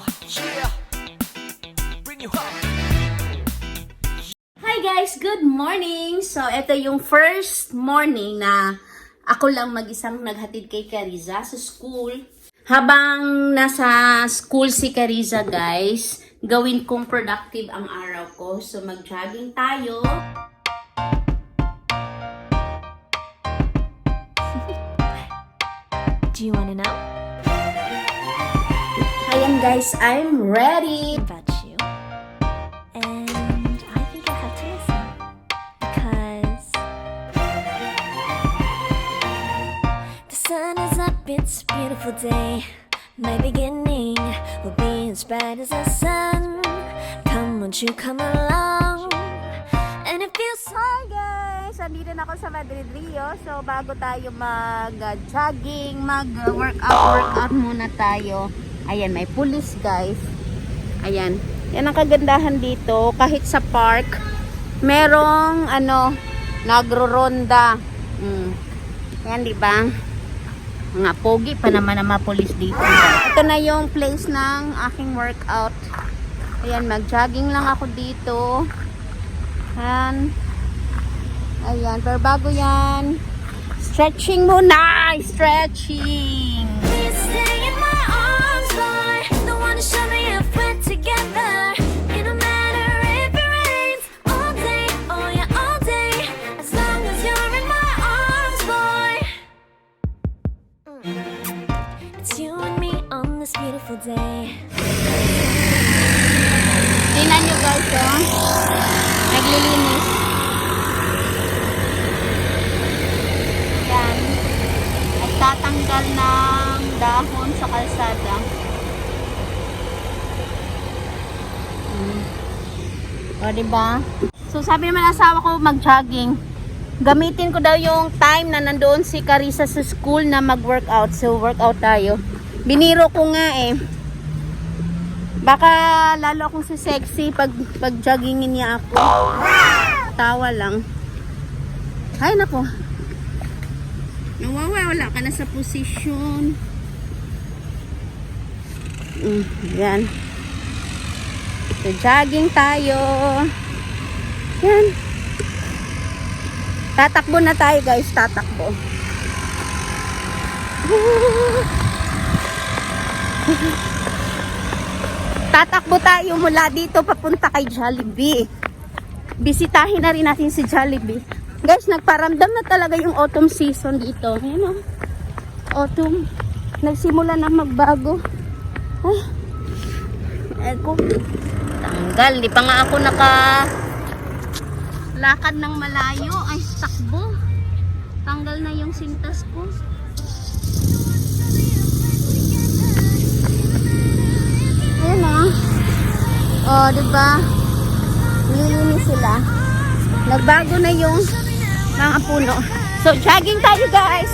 Yeah, bring you up. Hi guys! Good morning! So, ito yung first morning na ako lang mag-isang naghatid kay Cariza sa school. Habang nasa school si Cariza guys, gawin kong productive ang araw ko. So, mag-jogging tayo. Do you want to know Ayan guys, I'm ready! about you? And I think I have to listen. Because the sun is up, it's a beautiful day. My beginning will be as bright as the sun. Come, won't you come along? And it feels so Guys, andito na ako sa Madrid Rio. So, bago tayo mag-jogging, mag-workout muna tayo. Ayan, may pulis guys. Ayan. Yan ang kagandahan dito. Kahit sa park, merong nagro-ronda. Ayan, di ba? Mga pogi pa naman ang mga pulis dito. Ito na yung place ng aking workout. Ayan, mag-jogging lang ako dito. Ayan, pero bago yan, stretching muna! Stretching! Please stay in my arms, boy. Don't wanna show me if we're together. It don't matter if it rains all day, oh yeah, all day. As long as you're in my arms, boy. It's you and me on this beautiful day. Tingnan nyo guys, oh. Naglilinis. Yan. At tatanggal ng dahon sa kalsada. O, diba? So, sabi naman ng asawa ko mag-jogging. Gamitin ko daw yung time na nandoon si Carissa sa school na mag-workout. So, workout tayo. Biniro ko nga eh. Baka lalo akong si sexy pag joggingin niya ako. Tawa lang. Ay, nako. Nawawala ka na sa posisyon. Yan. So, jogging tayo. Yan. Tatakbo na tayo guys. Tatakbo. Tatakbo tayo mula dito papunta kay Jollibee. Bisitahin na rin natin si Jollibee. Guys, nagparamdam na talaga yung autumn season dito. Ayan o. Autumn. Nagsimula na magbago. Ay. Eko. Tanggal. Di pa nga ako lakad ng malayo. Ay, takbo. Tanggal na yung sintas ko. Ayan o. O, diba? Nilinis sila. Nagbago na yung mga puno. So, jogging tayo guys.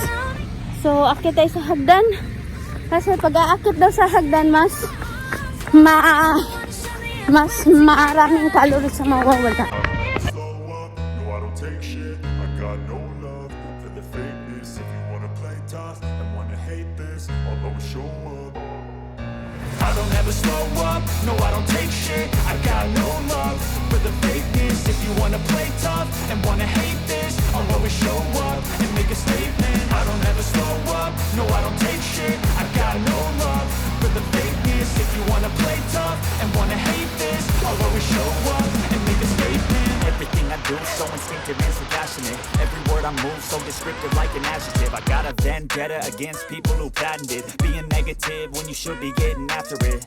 So, akit tayo sa hagdan. Kasi pag aakit daw sa hagdan, mas maraming calories sa mawawala. Slow up, no I don't take shit. I got no love for the fakeness. If you wanna play tough and wanna hate this, I'll always show up. I don't ever slow up, no I don't take shit. I got no love for the fakeness. If you wanna play tough and wanna hate this, I'll always show up and make a statement. I don't ever slow up, no I don't take shit. I got no love for the fakeness. If you wanna play tough and wanna hate this, I'll always show up and make a statement. Everything I do so instinctive and so passionate. Every word I move so descriptive like an adjective. I got a vendetta against people who patented being negative when you should be getting after it.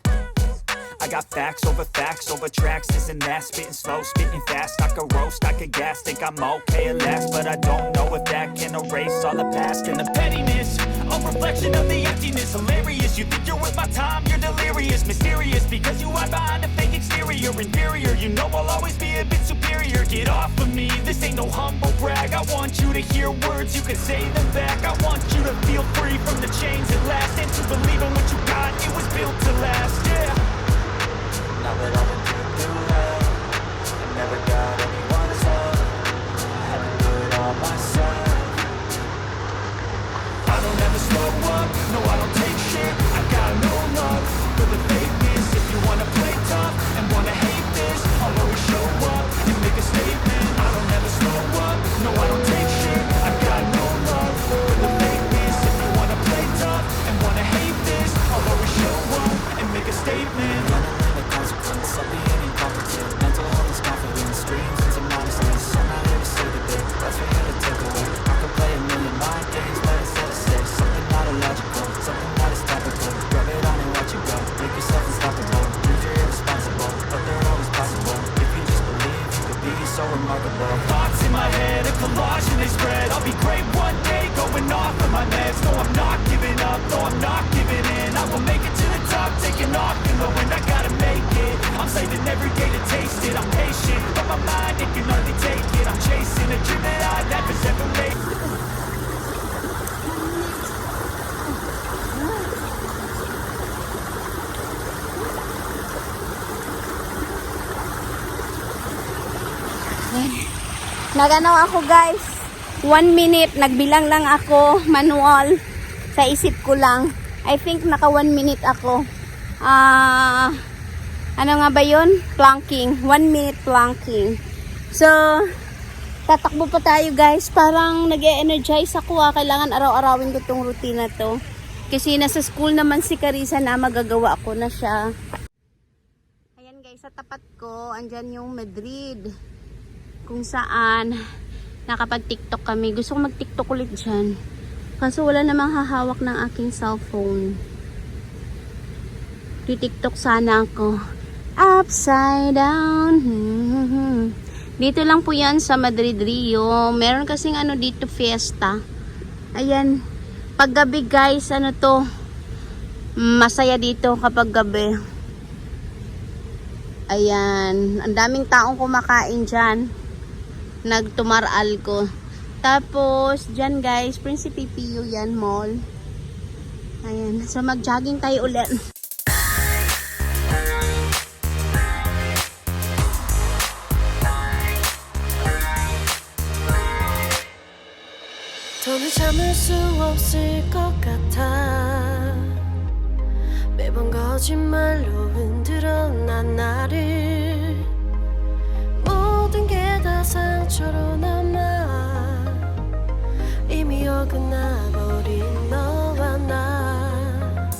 I got facts over tracks, this and that. Spitting slow, spitting fast. I could roast, I could gas. Think I'm okay at last, but I don't know if that can erase all the past and the pettiness. A reflection of the emptiness. Hilarious, you think you're worth my time, you're delirious. Mysterious, because you hide behind a fake exterior. Inferior, you know I'll always be a bit superior. Get off of me, this ain't no humble brag. I want you to hear words, you can say them back. I want you to feel free from the chains at last, and to believe in what you got, it was built to last, yeah. Now that I've been through hell, I never got anyone's love. I had to do it all myself. I don't ever slow up, no I don't take shit. I got no love for the fakeness. If off in the wind, I gotta make it. I'm saving every day to taste it. I'm patient, but my mind, it can hardly take it. I'm chasing a dream that I never ever made. Nagano ako guys, 1 minute, nagbilang lang ako, manual, sa isip ko lang. I think naka 1 minute ako. Ano nga ba yun? Planking, 1 minute planking. So, tatakbo pa tayo guys, parang nag-e-energize ako kailangan araw-arawin ko tong routine na to. Kasi nasa school naman si Carissa na magagawa ko na siya. Ayan guys, sa tapat ko, andyan yung Madrid. Kung saan nakapag-TikTok kami. Gusto ko mag-TikTok ulit dyan. Kaso wala namang hahawak ng aking cellphone. Di-TikTok sana ako. Upside down. Dito lang po yan sa Madrid, Rio. Meron kasing ano dito, fiesta. Ayan. Pag gabi guys, ano to, masaya dito kapag gabi. Ayan. Ang daming taong kumakain dyan. Nagtumaral ko. Tapos, dyan guys, Principe Pio yan, mall. Ayan. So, mag-jogging tayo ulit. 더는 참을 수 없을 것 같아 매번 거짓말로 흔들어 난 나를 모든 게 다 상처로 남아 이미 어긋나버린 너와 나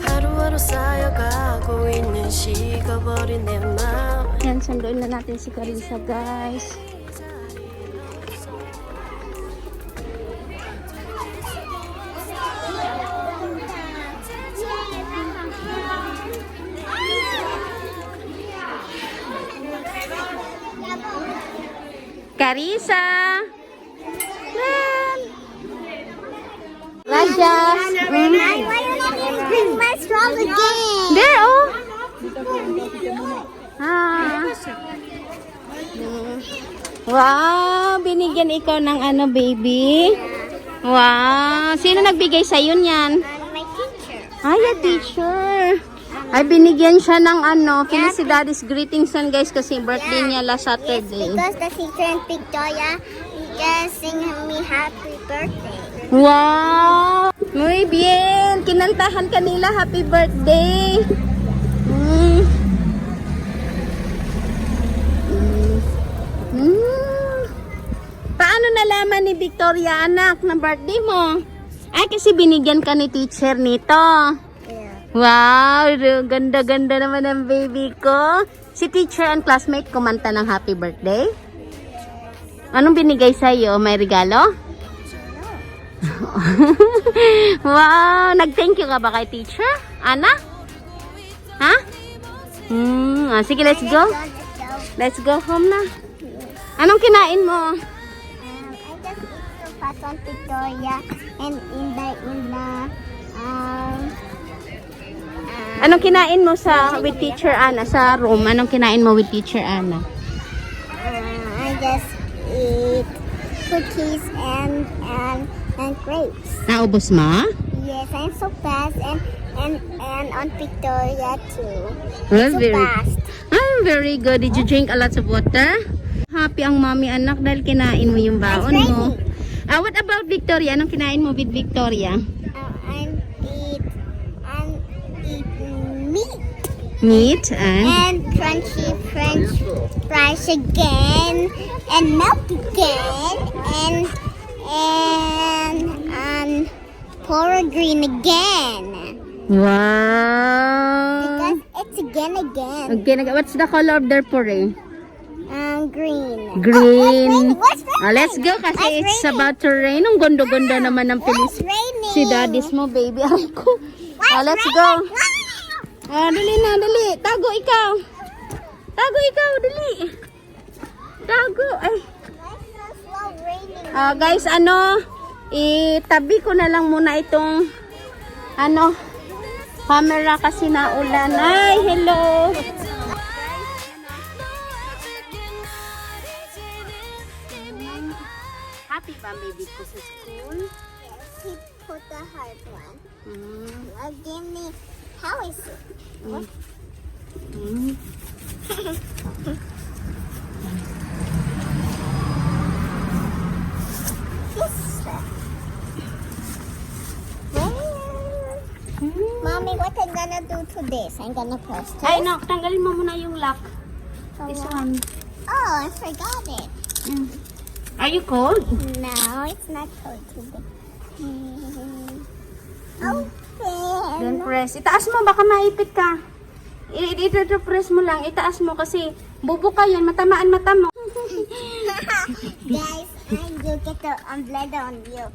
하루하루 쌓여가고 있는 식어버린 내 마음 Yan, sunduin na natin si Carissa guys. Carissa! Raja! Why you bring my straw again? There, oh! Wow! Binigyan ikaw ng ano, baby? Wow! Sino nagbigay sa'yo niyan? My teacher. Ay, a teacher! Ay, binigyan siya ng ano, Felicidades greetings yan guys kasi birthday niya last Saturday. Because the teacher in Victoria just sing me happy birthday. Wow! Muy bien! Kinantahan kanila happy birthday! Mm. Paano nalaman ni Victoria anak ng birthday mo? Ay, kasi binigyan ka ni teacher nito. Yeah. Wow! Ganda-ganda naman ang baby ko. Si teacher and classmate kumanta ng happy birthday? Anong binigay sa'yo? May regalo? Wow! Nag-thank you ka ba kay teacher? Ana? Ha? Sige, let's go. Let's go home na. Anong kinain mo? I just eat sopas on Victoria and in the Anong kinain mo sa with teacher Ana sa room? Anong kinain mo with teacher Ana? I just eat cookies and grapes. Naubos mo? Yes, and sopas and on Victoria too. Well, So very, fast. very good. Did you drink a lot of water? Happy ang mommy anak dahil kinain mo yung baon mo. What about Victoria? Anong kinain mo with Victoria? And eat meat Meat and and crunchy French fries again and milk again and porridge green again wow. because it's again. Okay, what's the color of their puree? Green. Green. What's raining? Let's go kasi What's it's raining? about to rain. Ang gondo-gondo naman ng What's Pilis. raining? Si daddy's mo, baby. Aray ko. Let's raining? go. Dali na, dali. Tago ikaw. Tago ikaw, dali. Tago. Ay. Why so slow raining? Guys, itabi ko na lang muna itong camera kasi naulan. Ay, hello! Happy ba baby ko sa school? Yes, he put the hard one. Mm. Give me. How is it? What? Mm. Mommy, what I'm gonna do to this? I'm gonna press this. Ay, no, tanggalin mo muna yung lock. This one. Oh, I forgot it. Mm. Are you cold? No, it's not cold today. Open. Then press. Itaas mo, baka maipit ka. Ito press mo lang. Itaas mo kasi bubo ka yan. Matamaan mata mo. Guys, I'm gonna get the umbrella on you.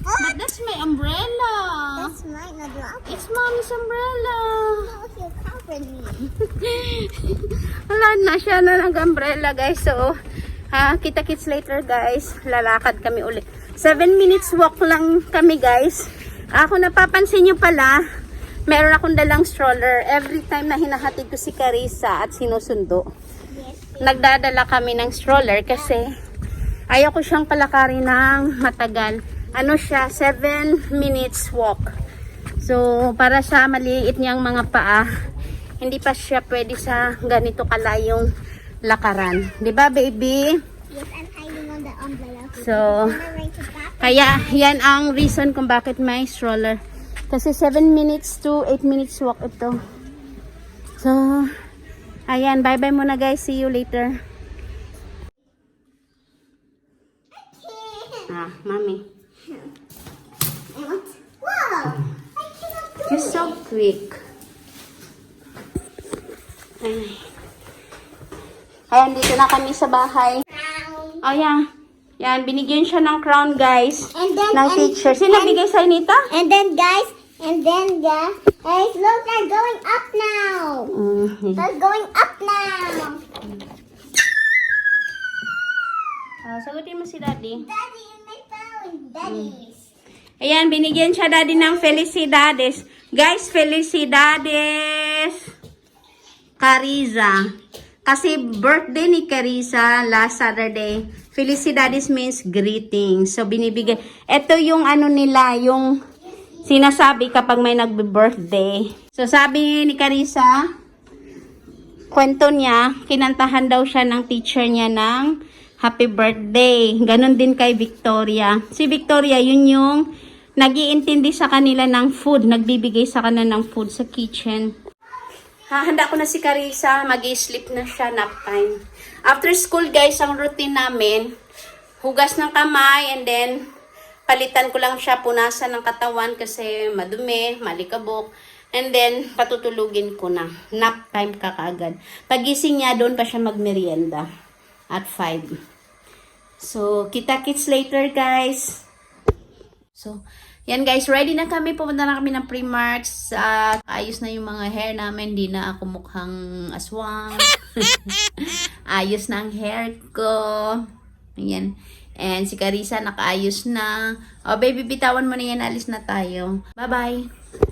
But that's my umbrella. That's mine, not yours. It's mommy's umbrella. No, you covered me. Wala na siya na nag-umbrella guys. So, kita-kits later guys. Lalakad kami ulit. 7 minutes walk lang kami guys. Ako napapansin nyo pala, meron akong dalang stroller. Every time na hinahatid ko si Carissa at sinusundo, nagdadala kami ng stroller kasi ayaw ko siyang palakarin ng matagal. Ano siya, 7 minutes walk. So, para sa maliit niyang mga paa, hindi pa siya pwede sa ganito kalayong lakaran. 'Di ba, baby? Yes, I'm hiding on the umbrella. So, I'm gonna raise it back. kaya yan ang reason kung bakit may stroller. Kasi 7 minutes to 8 minutes walk ito. So, ayan, bye-bye muna guys. See you later. Mommy. Whoa! I cannot do You're so quick. Ay. Ayan, dito na kami sa bahay. crown. Oh, yeah. Yan, binigyan siya ng crown, guys. And then, Ng teacher. Sino bigay sa Nita? and then guys, look, they're going up now. They're going up now. Sagutin mo si Daddy. Daddy, my phone. Daddy's. Ayan, binigyan siya Daddy ng felicidades. Guys, felicidades. Carissa. Kasi birthday ni Carissa last Saturday. Felicidades means greetings. So, binibigay. Ito yung ano nila, yung sinasabi kapag may nagbe-birthday. So, sabi ni Carissa, kwento niya, kinantahan daw siya ng teacher niya ng happy birthday. Ganon din kay Victoria. Si Victoria, yun yung nag-iintindi sa kanila ng food. Nagbibigay sa kanila ng food sa kitchen. Hahanda ko na si Carissa. Mag-i-sleep na siya, nap time. After school, guys, ang routine namin, hugas ng kamay, and then, palitan ko lang siya, punasan ng katawan kasi madumi, malikabok. And then, patutulugin ko na. Nap time ka kaagad. Pagising niya, doon pa siya magmerienda. At 5. So, kita-kits later, guys. So, yan guys, ready na kami. Pumunta na kami ng Primark. Ayos na yung mga hair namin. Hindi na ako mukhang aswang. Ayos na ang hair ko. Ayan. And si Carissa nakaayos na. Oh, baby, bitawan mo na yan. Alis na tayo. Bye-bye.